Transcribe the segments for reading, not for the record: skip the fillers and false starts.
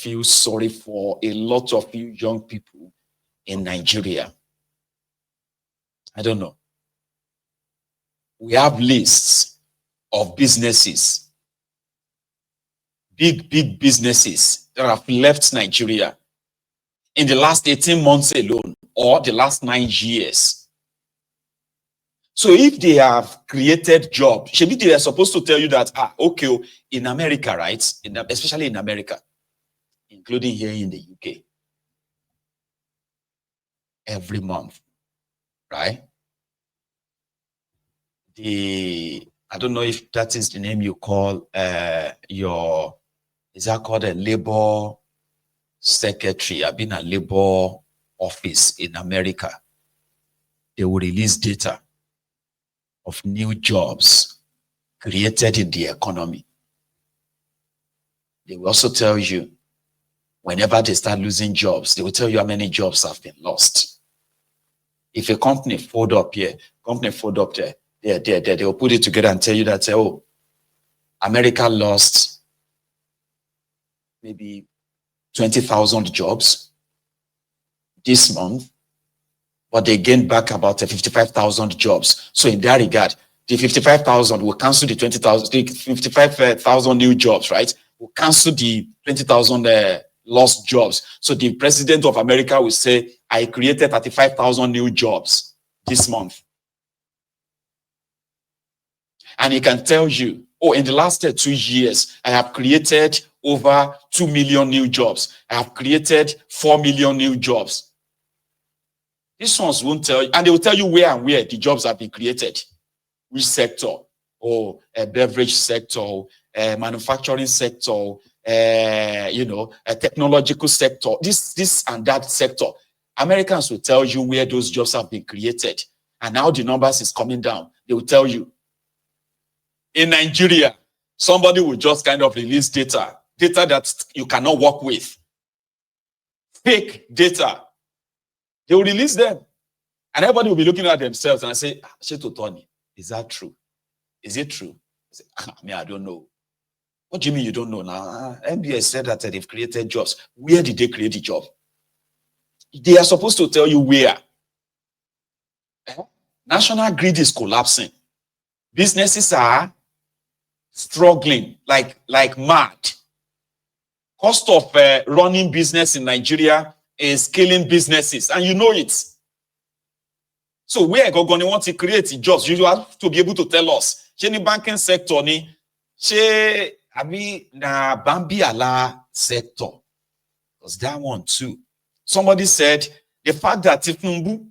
feel sorry for a lot of you young people in Nigeria. I don't know. We have lists of businesses, big businesses that have left Nigeria in the last 18 months alone, or the last 9 years. So if they have created jobs, maybe they are supposed to tell you that, okay, in America, right? Especially in America, including here in the UK, every month, right? I don't know if that is the name you call is that called a labor secretary? I've been a labor office in America. They will release data of new jobs created in the economy. They will also tell you, whenever they start losing jobs, they will tell you how many jobs have been lost. If a company fold up here, company fold up there, they will put it together and tell you that, oh, America lost maybe 20,000 jobs this month, but they gained back about 55,000 jobs. So in that regard, the 55,000 will cancel the 20,000, the 55,000 new jobs, right? Will cancel the 20,000 lost jobs. So the president of America will say, I created 35,000 new jobs this month. And he can tell you, oh, in the last 2 years, I have created over 2 million new jobs. I have created 4 million new jobs. These ones won't tell you, and they will tell you where and where the jobs have been created. Which sector? Oh, a beverage sector, a manufacturing sector, a technological sector, this and that sector. Americans will tell you where those jobs have been created. And now the numbers is coming down. They will tell you. In Nigeria, somebody will just kind of release data that you cannot work with. Fake data. They will release them. And everybody will be looking at themselves and say, Tony, is that true? Is it true? I don't know. What do you mean you don't know now? MBS said that they've created jobs. Where did they create the job? They are supposed to tell you where. National grid is collapsing. Businesses are struggling like mad. Cost of running business in Nigeria is killing businesses, and you know it. So where Gogoni want to create jobs, you have to be able to tell us. Any banking sector ni, na Bambi ala sector. Because that one too. Somebody said the fact that Thiefnubu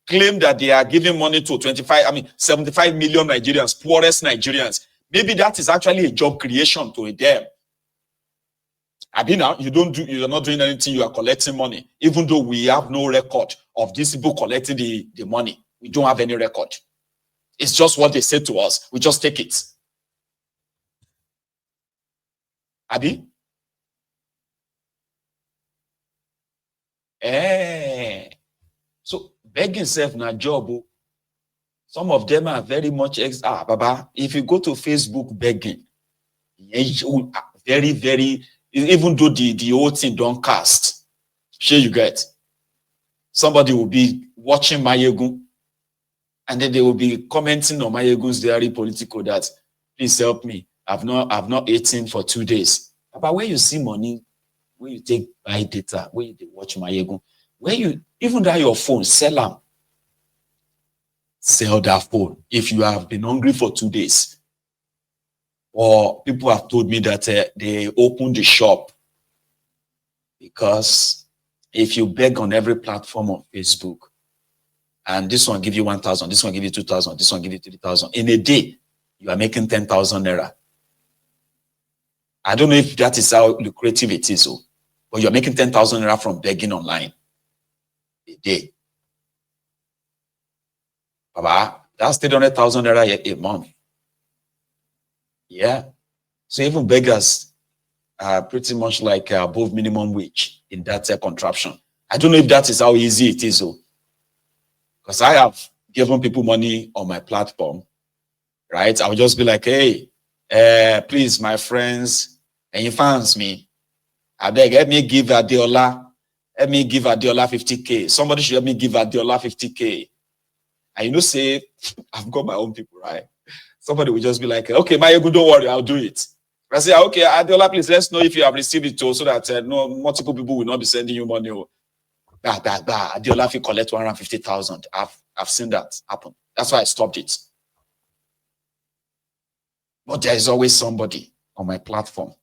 claimed that they are giving money to 75 million Nigerians, poorest Nigerians. Maybe that is actually a job creation to them. Now you're not doing anything, you are collecting money, even though we have no record of these people collecting the money. We don't have any record. It's just what they say to us. We just take it. Abi? So begging self na job. Some of them are very much Baba. If you go to Facebook begging, very, very, even though the whole thing don't cast, sure you get. Somebody will be watching Mayegun, and then they will be commenting on Mayegun's diary political that, please help me. I've not eaten for 2 days. But where you see money, where you take buy data, where you watch Mayegun, where you even that your phone, sell them. Sell that phone if you have been hungry for 2 days. Or people have told me that they opened the shop, because if you beg on every platform on Facebook, and this one give you 1,000, this one give you 2,000, this one give you 3,000, in a day you are making 10,000 naira. I don't know if that is how lucrative it is, but you're making 10,000 naira from begging online a day. Baba, that's 300,000 naira a month. Yeah. So even beggars are pretty much like above minimum wage in that contraption. I don't know if that is how easy it is, because I have given people money on my platform, right? I will just be like, hey, please, my friends, and you fans me, I beg, let me give Adeola 50K. Somebody should help me give Adeola 50K. And you know, say, I've got my own people, right? Somebody will just be like, okay, Mayegu, don't worry, I'll do it. I say, okay, Adeola, please, let's know if you have received it too, so that no multiple people will not be sending you money. Adeola, if you collect 150,000, I've seen that happen. That's why I stopped it. But there is always somebody on my platform,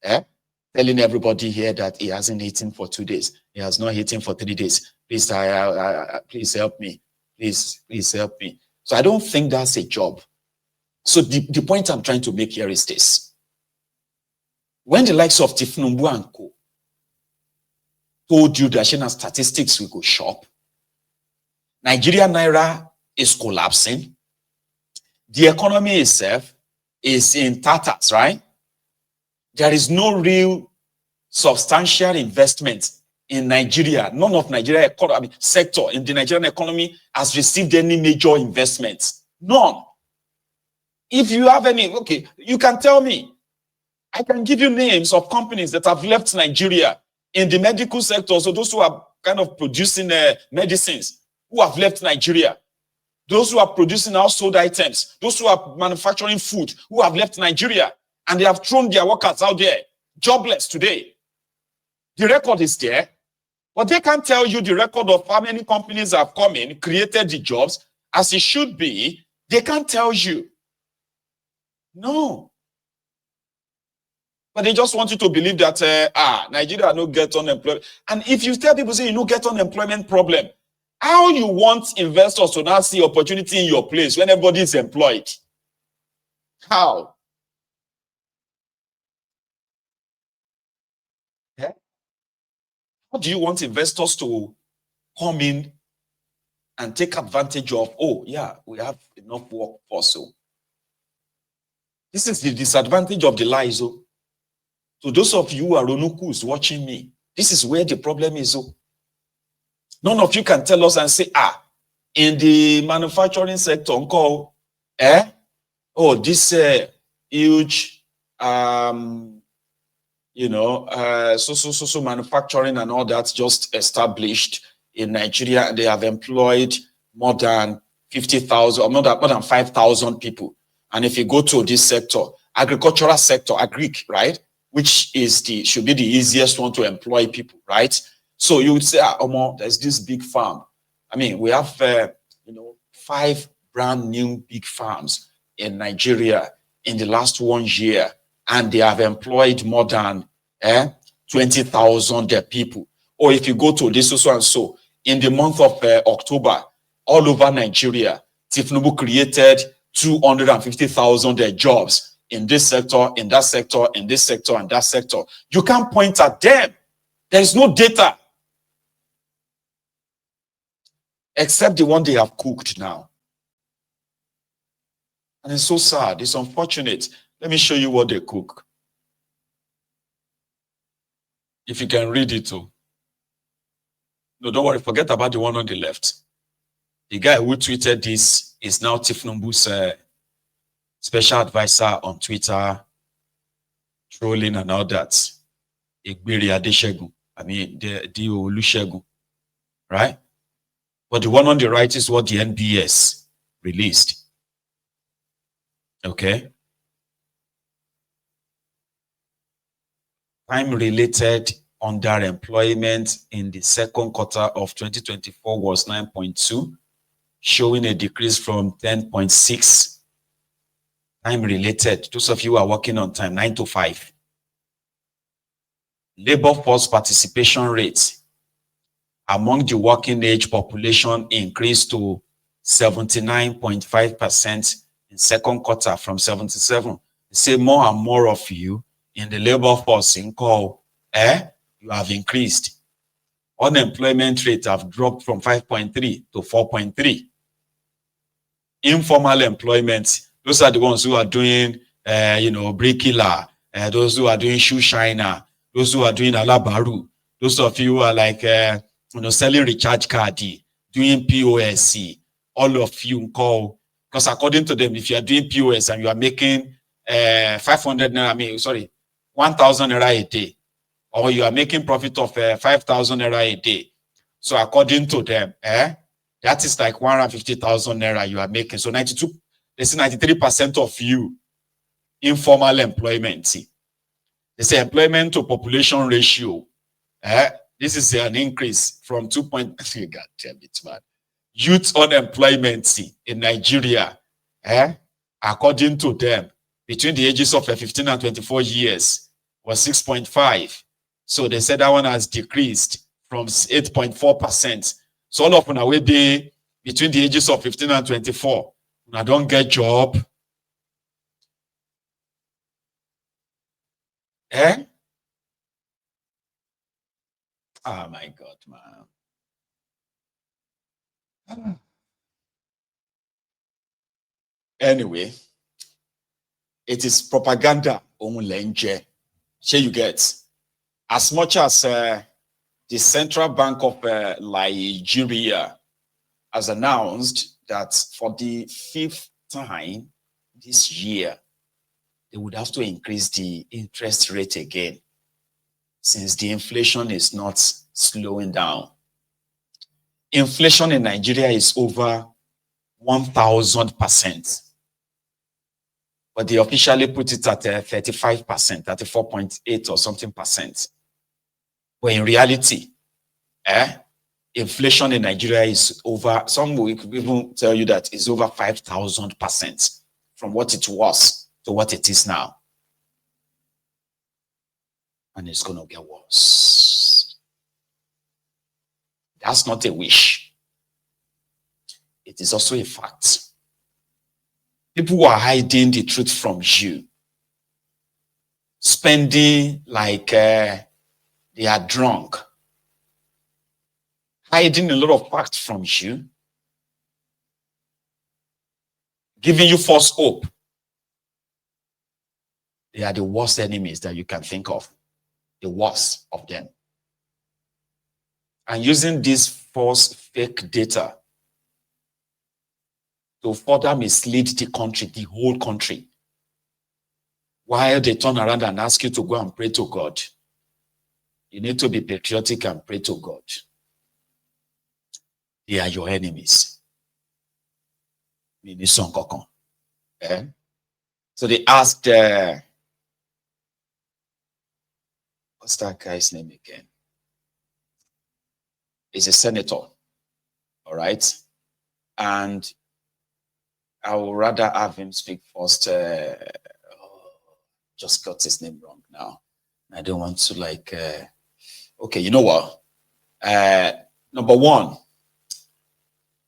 telling everybody here that he hasn't eaten for 2 days. He has not eaten for 3 days. Please, please help me. Please help me. So I don't think that's a job. So the point I'm trying to make here is this. When the likes of Thiefnubu and Co. told you that China statistics will go shop, Nigeria Naira is collapsing, the economy itself is in tatters, right? There is no real substantial investment in Nigeria. None of Nigeria economy sector in the Nigerian economy has received any major investments. None. If you have any, okay, you can tell me. I can give you names of companies that have left Nigeria in the medical sector. So those who are kind of producing medicines, who have left Nigeria. Those who are producing household items, those who are manufacturing food, who have left Nigeria, and they have thrown their workers out there, jobless today. The record is there, but they can't tell you the record of how many companies have come in, created the jobs, as it should be. They can't tell you. No. But they just want you to believe that, Nigeria no get unemployment. And if you tell people, say you no get unemployment problem, how you want investors to now see opportunity in your place when everybody is employed? How? Yeah? How do you want investors to come in and take advantage of, oh, yeah, we have enough work for so? This is the disadvantage of the lies. Oh. So those of you who are Ronukus watching me, this is where the problem is. Oh. None of you can tell us and say, in the manufacturing sector, this huge, so manufacturing and all that just established in Nigeria, and they have employed more than 50,000 or more than 5,000 people. And if you go to this sector, agricultural sector, agric, right, which is should be the easiest one to employ people, right? So you would say, there's this big farm. I mean, we have, 5 brand new big farms in Nigeria in the last 1 year, and they have employed more than 20,000 people. Or if you go to this and so, in the month of October, all over Nigeria, Thiefnubu created 250,000 jobs in this sector, in that sector, in this sector, and that sector. You can't point at them. There is no data. Except the one they have cooked now. And it's so sad. It's unfortunate. Let me show you what they cook. If you can read it too. No, don't worry. Forget about the one on the left. The guy who tweeted this is now Thiefnubu's special advisor on Twitter, trolling and all that. Igbiri Adeshegun. I mean, the Olusegun. Right? But the one on the right is what the NBS released. Okay. Time-related underemployment in the second quarter of 2024 was 9.2, showing a decrease from 10.6. Time-related, those of you who are working on time, 9 to 5. Labor force participation rate among the working age population increased to 79.5% in second quarter from 77. They say more and more of you in the labor force in call, you have increased. Unemployment rate have dropped from 5.3 to 4.3. Informal employment, those are the ones who are doing, bricklayer, those who are doing shoe shiner, those who are doing alabaru, those of you who are like, selling recharge card, doing POS, all of you call, because according to them, if you are doing POS and you are making 500 naira, 1,000 naira a day, or you are making profit of 5,000 naira a day. So according to them, that is like 150,000 naira you are making. So 93% of you informal employment. They say employment to population ratio. This is an increase from 2. God damn it, man. Youth unemployment in Nigeria, according to them, between the ages of 15 and 24 years was 6.5. So they said that one has decreased from 8.4%. So all of them are between the ages of 15 and 24. I don't get job. Oh my God, man. Anyway, it is propaganda. Share you get. As much as the Central Bank of Nigeria has announced that for the 5th time this year, they would have to increase the interest rate again, since the inflation is not slowing down. Inflation in Nigeria is over 1,000%. But they officially put it at 35%, 34.8 or something percent. But in reality, inflation in Nigeria is over, some will even tell you that it's over 5,000% from what it was to what it is now. And it's going to get worse. That's not a wish. It is also a fact. People who are hiding the truth from you, spending like they are drunk, hiding a lot of facts from you, giving you false hope. They are the worst enemies that you can think of, the worst of them. And using this false fake data to further mislead the country, the whole country, while they turn around and ask you to go and pray to God. You need to be patriotic and pray to God. They are your enemies. So they asked, what's that guy's name again? He's a senator, all right? And I would rather have him speak first. Just got his name wrong now. I don't want to okay, you know what? Number one,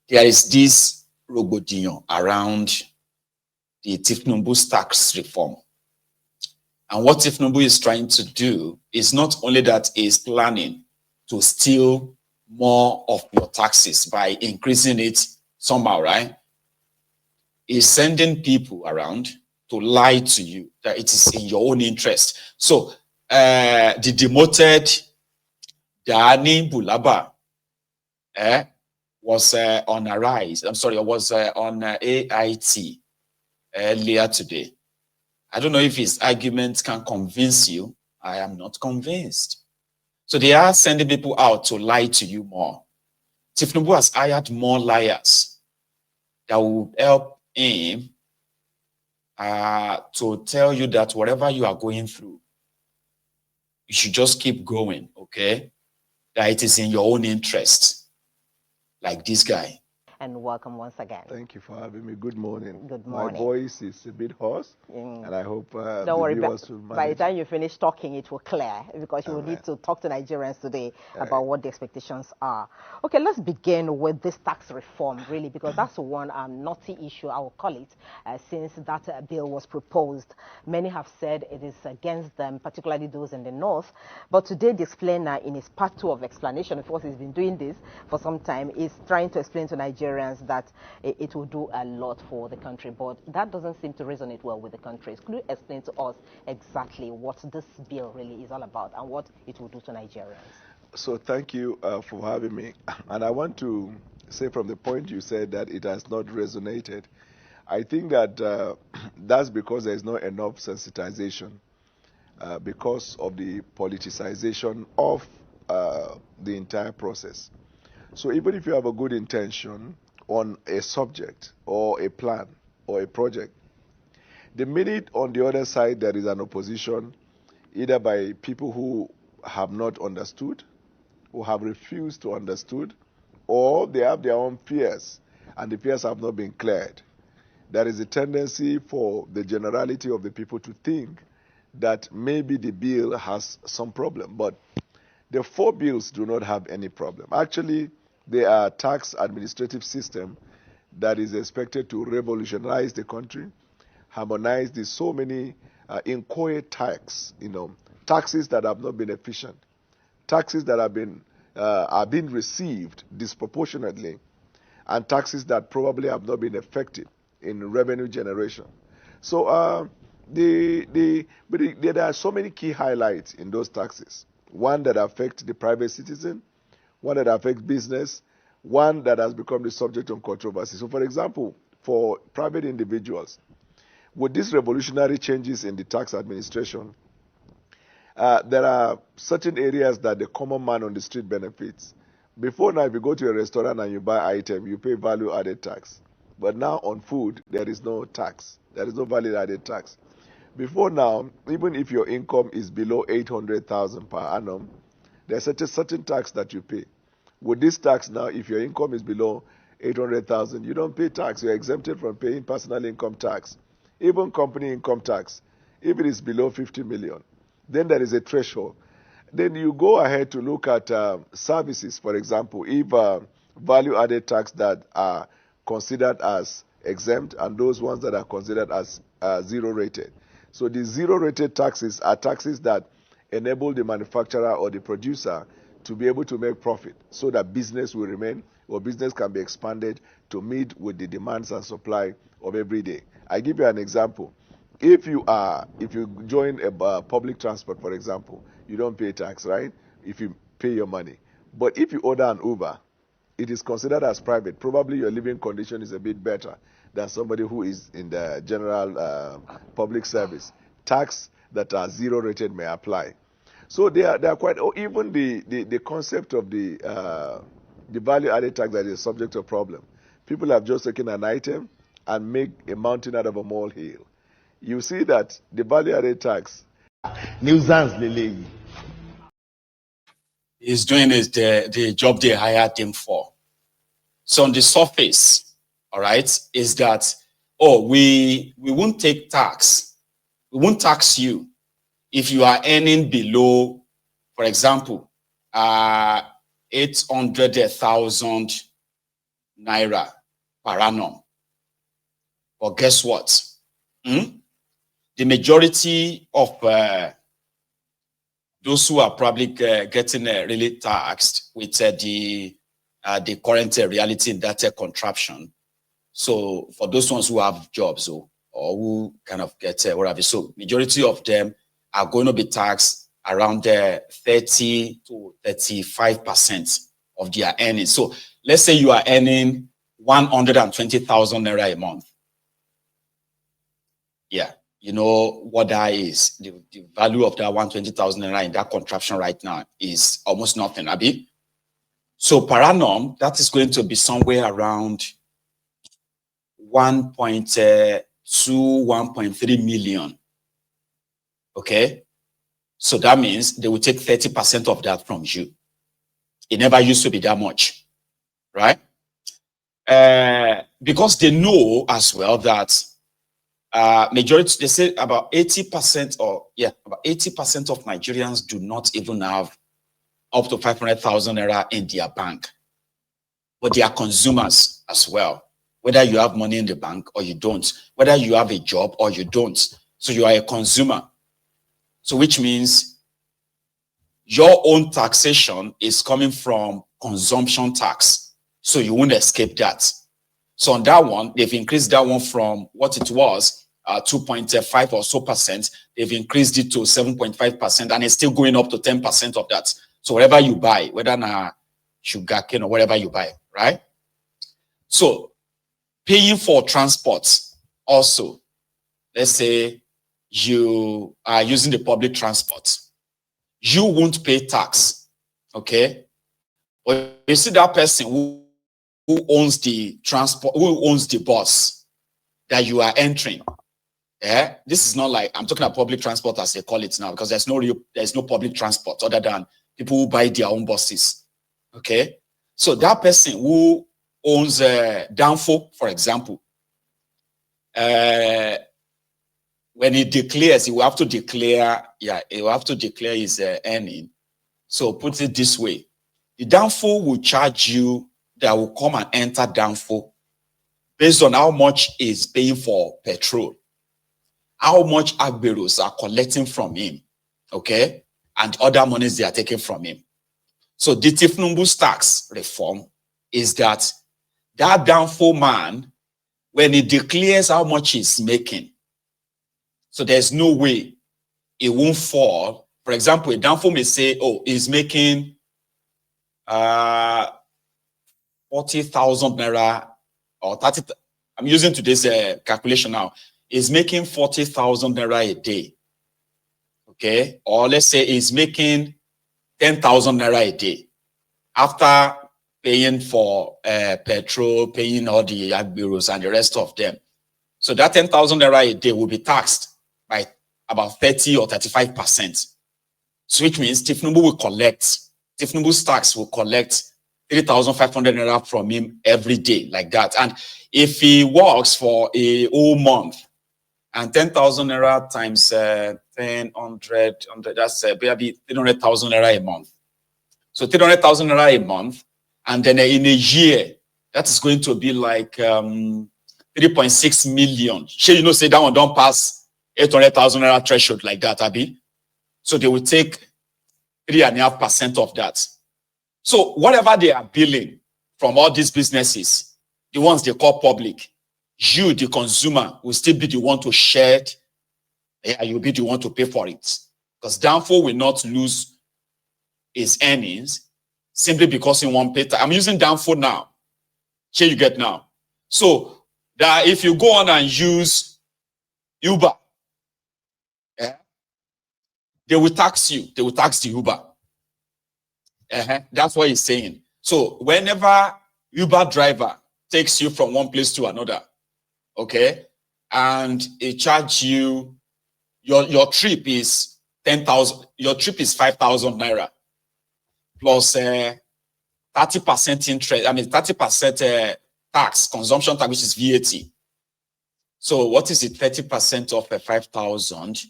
there is this rogodinho around the Thiefnubu's tax reform. And what Thiefnubu is trying to do is not only that he's planning to steal more of your taxes by increasing it somehow, right? He's sending people around to lie to you that it is in your own interest. So the demoted Dani Bulaba was on a rise. I'm sorry, was on AIT earlier today. I don't know if his arguments can convince you. I am not convinced. So they are sending people out to lie to you more. Thiefnubu has hired more liars that will help him to tell you that whatever you are going through, you should just keep going, okay? That it is in your own interest, like this guy. And welcome once again. Thank you for having me. Good morning. Good morning. My voice is a bit hoarse, and I hope don't worry, by the time you finish talking, it will clear, because you will need to talk to Nigerians today about what the expectations are. Okay, let's begin with this tax reform, really, because that's one naughty issue, I will call it, since that bill was proposed. Many have said it is against them, particularly those in the north. But today, the explainer, in his part 2 of explanation, of course, he's been doing this for some time, is trying to explain to Nigerians that it will do a lot for the country, but that doesn't seem to resonate well with the countries. Could you explain to us exactly what this bill really is all about and what it will do to Nigerians? So thank you for having me. And I want to say, from the point you said that it has not resonated, I think that that's because there is not enough sensitization. because of the politicization of the entire process. So even if you have a good intention on a subject or a plan or a project, the minute on the other side there is an opposition, either by people who have not understood, who have refused to understood, or they have their own fears, and the fears have not been cleared, there is a tendency for the generality of the people to think that maybe the bill has some problem. But the four bills do not have any problem. Actually, they are a tax administrative system that is expected to revolutionize the country, harmonize the so many inchoate taxes that have not been efficient, taxes that have been are being received disproportionately, and taxes that probably have not been effective in revenue generation. So there are so many key highlights in those taxes. One that affects the private citizen, one that affects business, one that has become the subject of controversy. So, for example, for private individuals, with these revolutionary changes in the tax administration, there are certain areas that the common man on the street benefits. Before now, if you go to a restaurant and you buy item, you pay value-added tax. But now on food, there is no tax. There is no value-added tax. Before now, even if your income is below 800,000 per annum, there's a certain tax that you pay. With this tax now, if your income is below 800,000, you don't pay tax. You're exempted from paying personal income tax, even company income tax, if it is below 50 million. Then there is a threshold. Then you go ahead to look at services, for example, if value-added tax that are considered as exempt and those ones that are considered as zero-rated. So the zero-rated taxes are taxes that enable the manufacturer or the producer to be able to make profit so that business will remain or business can be expanded to meet with the demands and supply of every day. I give you an example. If you join a public transport, for example, you don't pay tax, right? If you pay your money. But if you order an Uber, it is considered as private. Probably your living condition is a bit better than somebody who is in the general public service. Tax that are zero rated may apply. So they are quite, even the concept of the value added tax that is subject to a problem. People have just taken an item and make a mountain out of a molehill. You see that the value added tax is doing is the job they hired him for. So on the surface, all right, is that, we won't take tax. We won't tax you if you are earning below, for example, 800,000 naira per annum. But guess what? The majority of those who are probably getting really taxed with the current reality in that contraption. So for those ones who have jobs or who kind of get whatever, so majority of them are going to be taxed around 30 to 35% of their earnings. So let's say you are earning 120,000 naira a month. Yeah, you know what that is. The value of that 120,000 naira in that contraption right now is almost nothing, Abi. So per annum, that is going to be somewhere around 1.2, 1.3 million. Okay? So that means they will take 30% of that from you. It never used to be that much, right? Because they know as well that majority, they say about 80% about 80% of Nigerians do not even have up to 500,000 naira in their bank. But they are consumers as well. Whether you have money in the bank or you don't, whether you have a job or you don't. So you are a consumer. So which means your own taxation is coming from consumption tax. So you won't escape that. So on that one, they've increased that one from what it was, 2.5 or so percent. They've increased it to 7.5%, and it's still going up to 10% of that. So whatever you buy, whether na sugar cane or whatever you buy, right? So paying for transport also, let's say you are using the public transport, you won't pay tax, okay? But you see that person who owns the transport, who owns the bus that you are entering. Yeah, this is not like, I'm talking about public transport as they call it now, because there's no public transport other than people who buy their own buses. Okay, so that person who owns Danfo, for example, when he declares, he will have to declare, he will have to declare his earning. So put it this way, the Danfo will charge you, that will come and enter Danfo based on how much is paying for petrol, how much Agberos are collecting from him, okay, and other monies they are taking from him. So the Thiefnubu's tax reform is that Danfo man, when he declares how much he's making, so there's no way it won't fall. For example, a Danfo may say, oh, he's making 40,000 naira or 30. I'm using today's calculation now. Is making 40,000 naira a day, okay? Or let's say he's making 10,000 naira a day after paying for petrol, paying all the Agberos and the rest of them. So that 10,000 naira a day will be taxed by about 30 or 35%. So which means Thiefnubu's tax will collect 3,500 naira from him every day, like that. And if he works for a whole month, and 10,000 naira times 100, that's maybe 300,000 naira a month. So 300,000 naira a month, and then in a year, that is going to be like 3.6 million. Sure, you know, say that one don't pass 800,000 naira threshold like that, Abi. So they will take 3.5% of that. So whatever they are billing from all these businesses, the ones they call public, you, the consumer, will still be the one to share it. Yeah, you'll be the one to pay for it. Because Danfo will not lose his earnings simply because he won't pay tax. I'm using Danfo now. Here you get now. So that if you go on and use Uber, yeah, they will tax you. They will tax the Uber. That's what he's saying. So whenever Uber driver takes you from one place to another, okay, and it charge you, your trip is 10,000, your trip is 5,000 naira plus 30% interest, 30% tax, consumption tax, which is VAT. So what is it, 30% of 5,000?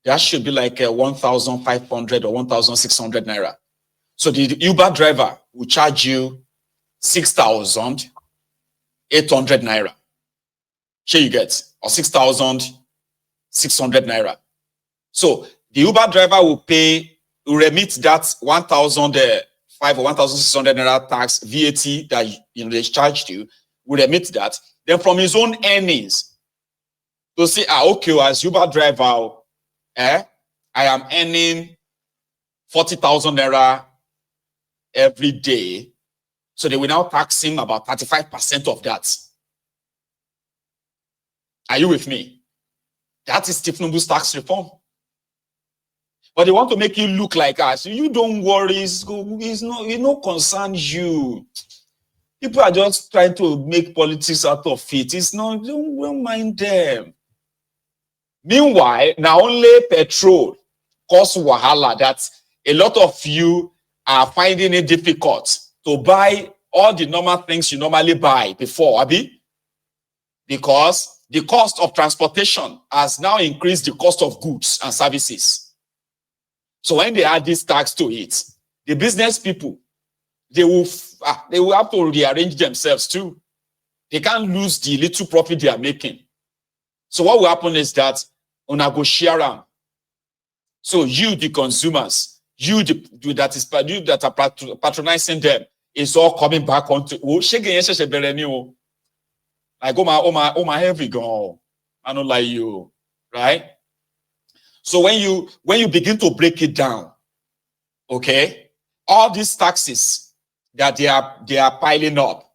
That should be like 1,500 or 1,600 naira. So the Uber driver will charge you 6,800 naira. Here you get, or 6,600 naira. So the Uber driver will remit that 1,500 or 1,600 naira tax VAT that they charged you, will remit that. Then from his own earnings, to say, okay, as Uber driver, I am earning 40,000 naira every day. So they will now tax him about 35% of that. Are you with me? That is Thiefnubu's tax reform. But they want to make you look like us. You don't worry, it no concern you. People are just trying to make politics out of it. It's not, don't mind them. Meanwhile, now only petrol costs wahala that a lot of you are finding it difficult to buy all the normal things you normally buy before, Abi, because the cost of transportation has now increased the cost of goods and services. So when they add this tax to it, the business people, they will have to rearrange themselves too. They can't lose the little profit they are making. So what will happen is that una go share am. So you, the consumers, you that are patronizing them, it's all coming back onto like oh my heavy gone. I don't like you, right? So when you begin to break it down, okay, all these taxes that they are piling up,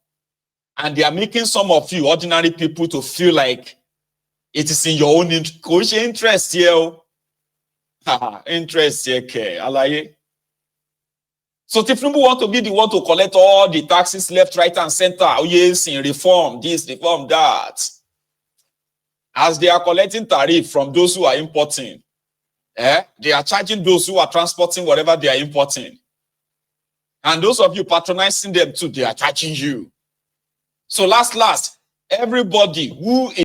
and they are making some of you ordinary people to feel like It is in your own interest here. Interest here, okay. So Thiefnubu want to be the one to collect all the taxes left, right, and center. Oh yes, in reform, this, reform, that. As they are collecting tariff from those who are importing, they are charging those who are transporting whatever they are importing. And those of you patronizing them too, they are charging you. So last, everybody who is